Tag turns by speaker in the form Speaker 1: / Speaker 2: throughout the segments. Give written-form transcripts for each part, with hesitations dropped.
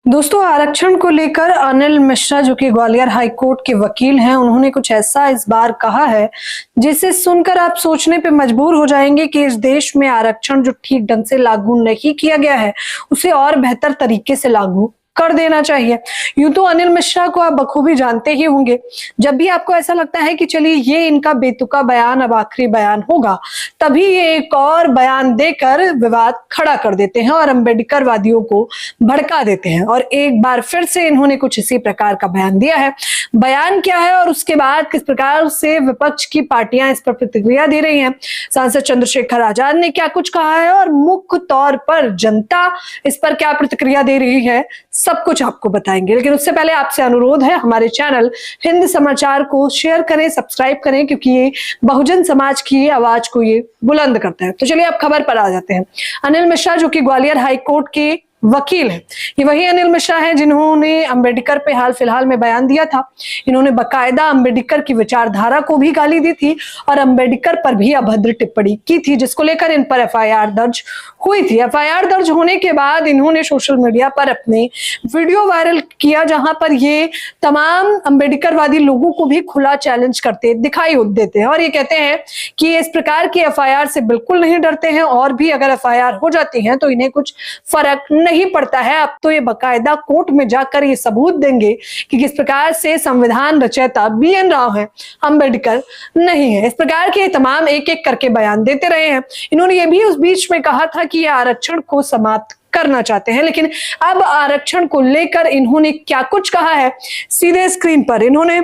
Speaker 1: दोस्तों, आरक्षण को लेकर अनिल मिश्रा जो कि ग्वालियर हाई कोर्ट के वकील हैं, उन्होंने कुछ ऐसा इस बार कहा है जिसे सुनकर आप सोचने पे मजबूर हो जाएंगे कि इस देश में आरक्षण जो ठीक ढंग से लागू नहीं किया गया है उसे और बेहतर तरीके से लागू कर देना चाहिए। यूं तो अनिल मिश्रा को आप बखूबी जानते ही होंगे। जब भी आपको ऐसा लगता है कि चलिए ये इनका बेतुका बयान अब आखिरी बयान होगा, तभी ये एक और बयान देकर विवाद खड़ा कर देते हैं और अम्बेडकर वादियों को भड़का देते हैं। और एक बार फिर से इन्होंने कुछ इसी प्रकार का बयान दिया है। बयान क्या है और उसके बाद किस प्रकार से विपक्ष की पार्टियां इस पर प्रतिक्रिया दे रही हैं, सांसद चंद्रशेखर आजाद ने क्या कुछ कहा है और मुख्य तौर पर जनता इस पर क्या प्रतिक्रिया दे रही है, सब कुछ आपको बताएंगे। लेकिन उससे पहले आपसे अनुरोध है, हमारे चैनल हिंद समाचार को शेयर करें, सब्सक्राइब करें, क्योंकि ये बहुजन समाज की आवाज को ये बुलंद करता है। तो चलिए अब खबर पर आ जाते हैं। अनिल मिश्रा जो कि ग्वालियर हाई कोर्ट के वकील है, ये वही अनिल मिश्रा हैं जिन्होंने अंबेडकर पे हाल फिलहाल में बयान दिया था। इन्होंने बकायदा अंबेडकर की विचारधारा को भी गाली दी थी और अंबेडकर पर भी अभद्र टिप्पणी की थी, जिसको लेकर इन पर एफआईआर दर्ज हुई थी। एफआईआर दर्ज होने के बाद इन्होंने सोशल मीडिया पर अपने वीडियो वायरल किया, जहां पर ये तमाम अंबेडकरवादी लोगों को भी खुला चैलेंज करते दिखाई देते हैं और ये कहते हैं कि इस प्रकार की एफआईआर से बिल्कुल नहीं डरते हैं और भी अगर एफआईआर हो जाती है तो इन्हें कुछ फर्क नहीं पड़ता है। अब तो ये बकायदा कोर्ट में जाकर ये सबूत देंगे कि किस प्रकार से संविधान रचयिता BN राव है, अंबेडकर नहीं है। इस प्रकार के तमाम एक एक करके बयान देते रहे हैं। इन्होंने ये भी उस बीच में कहा था कि ये आरक्षण को समाप्त करना चाहते हैं, लेकिन अब आरक्षण को लेकर इन्होंने क्या कुछ कहा है सीधे स्क्रीन पर। इन्होंने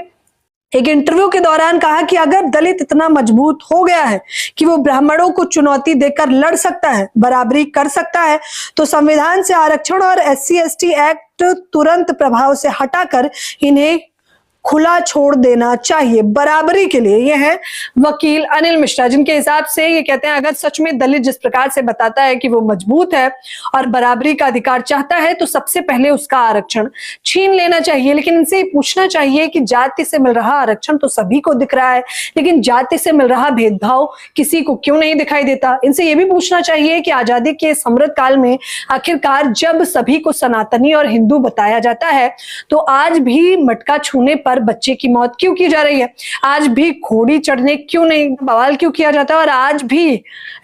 Speaker 1: एक इंटरव्यू के दौरान कहा कि अगर दलित इतना मजबूत हो गया है कि वो ब्राह्मणों को चुनौती देकर लड़ सकता है, बराबरी कर सकता है, तो संविधान से आरक्षण और SC/ST एक्ट तुरंत प्रभाव से हटाकर इन्हें खुला छोड़ देना चाहिए बराबरी के लिए। ये है वकील अनिल मिश्रा, जिनके हिसाब से ये कहते हैं अगर सच में दलित जिस प्रकार से बताता है कि वो मजबूत है और बराबरी का अधिकार चाहता है तो सबसे पहले उसका आरक्षण छीन लेना चाहिए। लेकिन इनसे पूछना चाहिए कि जाति से मिल रहा आरक्षण तो सभी को दिख रहा है, लेकिन जाति से मिल रहा भेदभाव किसी को क्यों नहीं दिखाई देता। इनसे ये भी पूछना चाहिए कि आजादी के समृद्ध काल में आखिरकार जब सभी को सनातनी और हिंदू बताया जाता है तो आज भी मटका छूने पर बच्चे की मौत क्यों की जा रही है, आज भी घोड़ी चढ़ने क्यों नहीं बवाल क्यों किया जाता है, और आज भी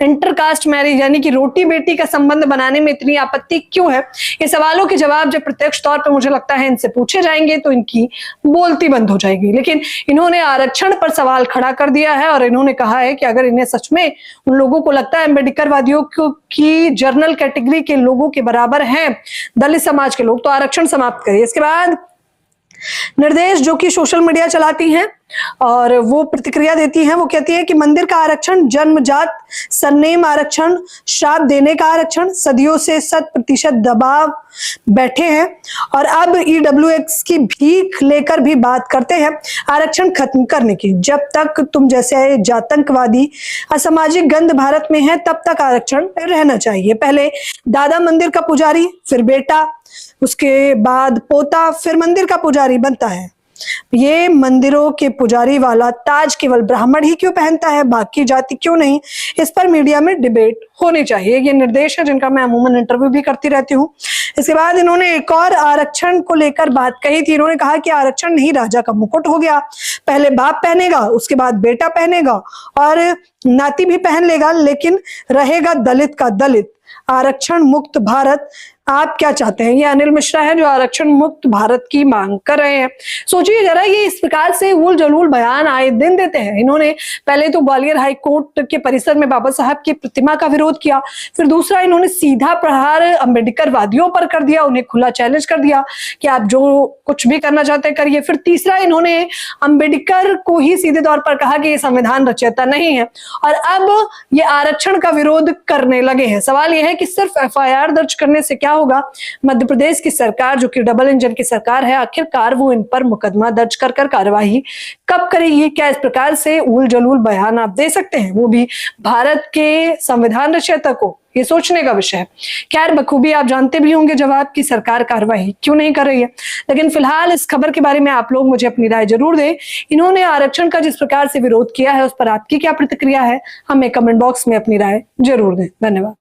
Speaker 1: इंटरकास्ट मैरिज यानी कि रोटी बेटी का संबंध बनाने में इतनी आपत्ति क्यों है। ये सवालों के जवाब जब प्रत्यक्ष तौर पर मुझे लगता है इनसे पूछे जाएंगे तो इनकी बोलती बंद हो जाएगी। लेकिन इन्होंने आरक्षण पर सवाल खड़ा कर दिया है और इन्होंने कहा है कि अगर इन्हें सच में उन लोगों को लगता है अम्बेडकरवादियों की जर्नल कैटेगरी के लोगों के बराबर हैं दलित समाज के लोग, तो आरक्षण समाप्त करिए। इसके बाद निर्देश जो कि सोशल मीडिया चलाती हैं और वो प्रतिक्रिया देती हैं, वो कहती है कि मंदिर का आरक्षण, जन्मजात सरनेम आरक्षण, श्राप देने का आरक्षण, सदियों से 100% दबाव बैठे हैं और अब EWX की भीख लेकर भी बात करते हैं आरक्षण खत्म करने की। जब तक तुम जैसे जातंकवादी असामाजिक गंध भारत में है तब तक आरक्षण रहना चाहिए। पहले दादा मंदिर का पुजारी, फिर बेटा, उसके बाद पोता, फिर मंदिर का पुजारी बनता है। ये मंदिरों के पुजारी वाला ताज केवल ब्राह्मण ही क्यों पहनता है, बाकी जाति क्यों नहीं, इस पर मीडिया में डिबेट होनी चाहिए। ये निर्देश है जिनका मैं अमूमन इंटरव्यू भी करती रहती हूँ। इसके बाद इन्होंने एक और आरक्षण को लेकर बात कही थी। इन्होंने कहा कि आरक्षण नहीं राजा का मुकुट हो गया, पहले बाप पहनेगा, उसके बाद बेटा पहनेगा और नाती भी पहन लेगा, लेकिन रहेगा दलित का दलित। आरक्षण मुक्त भारत आप क्या चाहते हैं? ये अनिल मिश्रा है जो आरक्षण मुक्त भारत की मांग कर रहे हैं। सोचिए जरा, ये इस प्रकार से उल जलूल बयान आए दिन देते हैं। इन्होंने पहले तो ग्वालियर हाई कोर्ट के परिसर में बाबा साहब की प्रतिमा का विरोध किया, फिर दूसरा इन्होंने सीधा प्रहार अंबेडकरवादियों पर कर दिया, उन्हें खुला चैलेंज कर दिया कि आप जो कुछ भी करना चाहते हैं करिए। फिर तीसरा इन्होंने अंबेडकर को ही सीधे तौर पर कहा कि ये संविधान रचयिता नहीं है और अब ये आरक्षण का विरोध करने लगे हैं। सवाल यह है कि सिर्फ एफआईआर दर्ज करने से क्या होगा? मध्य प्रदेश की सरकार जो कि डबल इंजन की सरकार है, आखिरकार वो इन पर मुकदमा दर्ज कर कार्यवाही कब करेगी? क्या इस प्रकार से उल जलूल बयान आप दे सकते हैं, वो भी भारत के संविधान रचयिता को? ये सोचने का विषय है। खैर, बखूबी आप जानते भी होंगे जवाब की सरकार कार्रवाई क्यों नहीं कर रही है। लेकिन फिलहाल इस खबर के बारे में आप लोग मुझे अपनी राय जरूर दें। इन्होंने आरक्षण का जिस प्रकार से विरोध किया है उस पर आपकी क्या प्रतिक्रिया है, हमें कमेंट बॉक्स में अपनी राय जरूर दें। धन्यवाद।